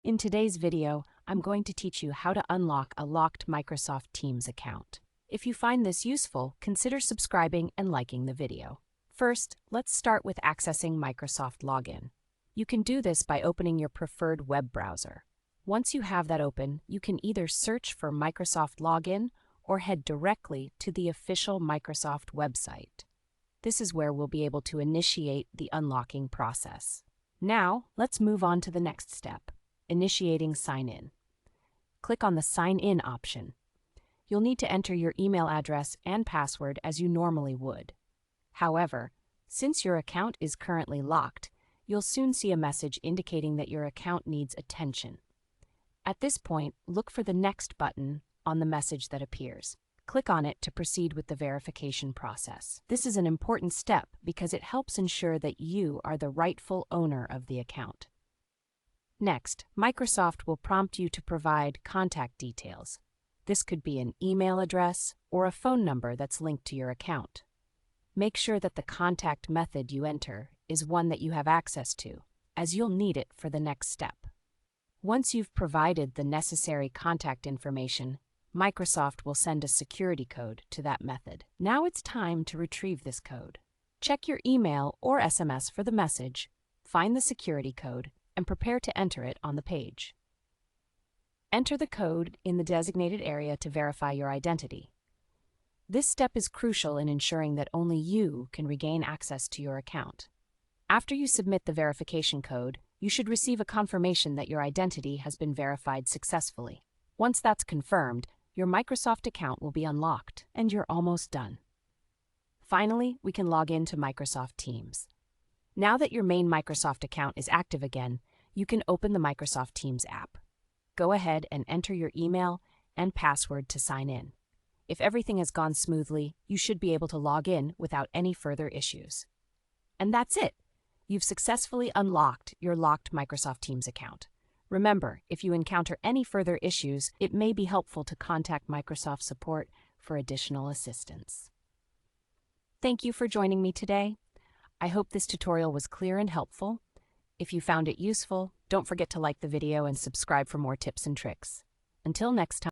In today's video, I'm going to teach you how to unlock a locked Microsoft Teams account. If you find this useful, consider subscribing and liking the video. First, let's start with accessing Microsoft Login. You can do this by opening your preferred web browser. Once you have that open, you can either search for Microsoft Login or head directly to the official Microsoft website. This is where we'll be able to initiate the unlocking process. Now, let's move on to the next step. Initiating sign-in. Click on the Sign In option. You'll need to enter your email address and password as you normally would. However, since your account is currently locked, you'll soon see a message indicating that your account needs attention. At this point, look for the Next button on the message that appears. Click on it to proceed with the verification process. This is an important step because it helps ensure that you are the rightful owner of the account. Next, Microsoft will prompt you to provide contact details. This could be an email address or a phone number that's linked to your account. Make sure that the contact method you enter is one that you have access to, as you'll need it for the next step. Once you've provided the necessary contact information, Microsoft will send a security code to that method. Now it's time to retrieve this code. Check your email or SMS for the message, find the security code, and prepare to enter it on the page. Enter the code in the designated area to verify your identity. This step is crucial in ensuring that only you can regain access to your account. After you submit the verification code, you should receive a confirmation that your identity has been verified successfully. Once that's confirmed, your Microsoft account will be unlocked, and you're almost done. Finally, we can log in to Microsoft Teams. Now that your main Microsoft account is active again, you can open the Microsoft Teams app. Go ahead and enter your email and password to sign in. If everything has gone smoothly, you should be able to log in without any further issues. And that's it! You've successfully unlocked your locked Microsoft Teams account. Remember, if you encounter any further issues, it may be helpful to contact Microsoft support for additional assistance. Thank you for joining me today. I hope this tutorial was clear and helpful. If you found it useful, don't forget to like the video and subscribe for more tips and tricks. Until next time.